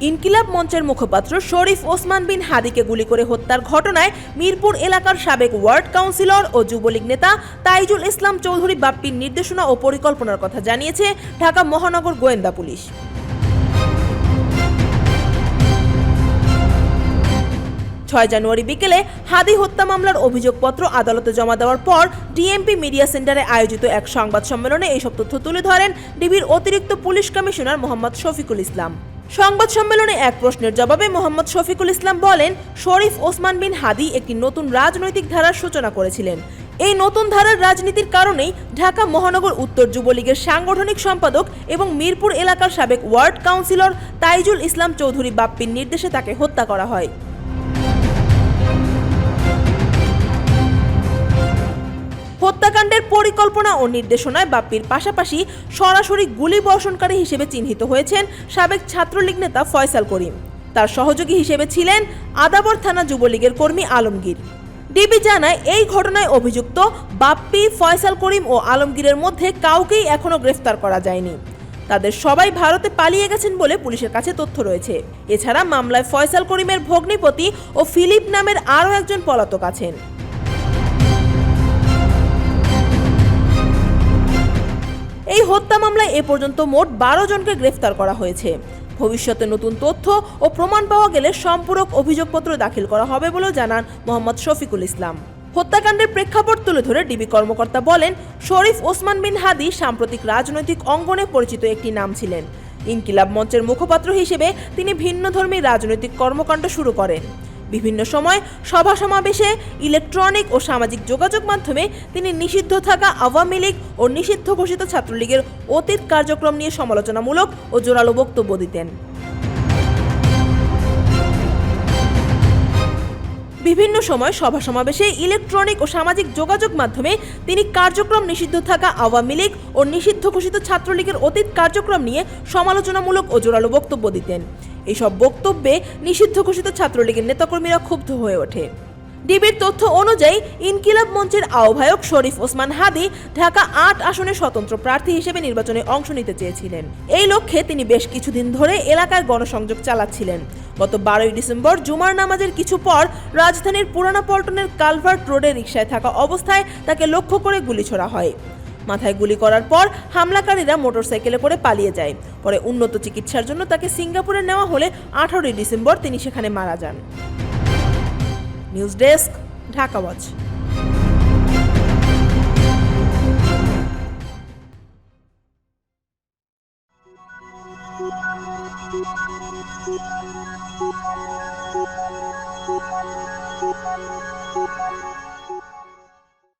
ইনকিলাব মঞ্চের মুখপাত্র শরীফ ওসমান বিন হাদিকে গুলি করে হত্যার ঘটনায় মিরপুর এলাকার সাবেক ওয়ার্ড কাউন্সিলর ও যুবলীগ নেতা তাইজুল ইসলাম চৌধুরী বাপ্পির নির্দেশনা ও পরিকল্পনার কথা জানিয়েছে ঢাকা মহানগর গোয়েন্দা পুলিশ। ৬ জানুয়ারি বিকেলে হাদি হত্যা মামলার অভিযোগপত্র আদালতে জমা দেওয়ার পর ডিএমপি মিডিয়া সেন্টারে আয়োজিত এক সংবাদ সম্মেলনে এইসব তথ্য তুলে ধরেন ডিবির অতিরিক্ত পুলিশ কমিশনার মোহাম্মদ শফিকুল ইসলাম। সংবাদ সম্মেলনে এক প্রশ্নের জবাবে মোহাম্মদ শফিকুল ইসলাম বলেন, শরীফ ওসমান বিন হাদি একটি নতুন রাজনৈতিক ধারার সূচনা করেছিলেন। এই নতুন ধারার রাজনীতির কারণেই ঢাকা মহানগর উত্তর যুবলীগের সাংগঠনিক সম্পাদক এবং মিরপুর এলাকার সাবেক ওয়ার্ড কাউন্সিলর তাইজুল ইসলাম চৌধুরী বাপ্পির নির্দেশে তাকে হত্যা করা হয়। হত্যাকাণ্ডের পরিকল্পনা ও নির্দেশনায় বাপ্পির পাশাপাশি সরাসরি গুলি বর্ষণকারী হিসেবে চিহ্নিত হয়েছেন সাবেক ছাত্রলীগ নেতা ফয়সাল করিম। তার সহযোগী হিসেবে ছিলেন আদাবর থানা যুবলীগের কর্মী আলমগীর। ডিবি জানায়, এই ঘটনায় অভিযুক্ত বাপ্পি, ফয়সাল করিম ও আলমগীরের মধ্যে কাউকেই এখনো গ্রেফতার করা যায়নি। তাদের সবাই ভারতে পালিয়ে গেছেন বলে পুলিশের কাছে তথ্য রয়েছে। এছাড়া মামলায় ফয়সাল করিমের ভগ্নিপতি ও ফিলিপ নামের আরও একজন পলাতক আছেন। এই হত্যা মামলায় এ পর্যন্ত মোট 12 জনকে গ্রেফতার করা হয়েছে। ভবিষ্যতে নতুন তথ্য ও প্রমাণ পাওয়া গেলে সম্পূরক অভিযোগপত্র দাখিল করা হবে বলেও জানান মোহাম্মদ শফিকুল ইসলাম। হত্যাকাণ্ডের প্রেক্ষাপট তুলে ধরে ডিবি কর্মকর্তা বলেন, শরীফ ওসমান বিন হাদি সাম্প্রতিক রাজনৈতিক অঙ্গনে পরিচিত একটি নাম ছিলেন। ইনকিলাব মঞ্চের মুখপাত্র হিসেবে তিনি ভিন্নধর্মী রাজনৈতিক কর্মকাণ্ড শুরু করেন। বিভিন্ন সময় সভা সমাবেশে, ইলেকট্রনিক ও সামাজিক যোগাযোগ মাধ্যমে তিনি নিষিদ্ধ থাকা আওয়ামী লীগ ও নিষিদ্ধ ঘোষিত ছাত্রলীগের অতীত কার্যক্রম নিয়ে সমালোচনামূলক ও জোরালো বক্তব্য দিতেন। বিভিন্ন সময় সভা সমাবেশে, ইলেকট্রনিক ও সামাজিক যোগাযোগ মাধ্যমে তিনি কার্যক্রম নিষিদ্ধ থাকা আওয়ামী লীগ ও নিষিদ্ধ ঘোষিত ছাত্রলীগের অতীত কার্যক্রম নিয়ে সমালোচনামূলক ও জোরালো বক্তব্য দিতেন। এইসব বক্তব্যে নিষিদ্ধ ঘোষিত ছাত্রলীগের নেতাকর্মীরা ক্ষুব্ধ হয়ে ওঠে। ডিবির তথ্য অনুযায়ী ইনকিলাব মঞ্চের আহ্বায়ক শরীফ ওসমান হাদি ঢাকা ৮ আসনে স্বতন্ত্র প্রার্থী হিসেবে নির্বাচনে অংশ নিতে চেয়েছিলেন। এই লক্ষ্যে তিনি বেশ কিছুদিন ধরে এলাকায় গণসংযোগ চালাচ্ছিলেন। গত 12 ডিসেম্বর জুমার নামাজের কিছু পর রাজধানীর পুরানা পল্টনের কালভার্ট রোডে রিকশায় থাকা অবস্থায় তাকে লক্ষ্য করে গুলি ছোড়া হয়। মাথায় গুলি করার পর হামলাকারীরা মোটরসাইকেলে করে পালিয়ে যায়। পরে উন্নত চিকিৎসার জন্য তাকে সিঙ্গাপুরে নেওয়া হলে 18 ডিসেম্বর তিনি সেখানে মারা যান। News desk, Dhaka watch.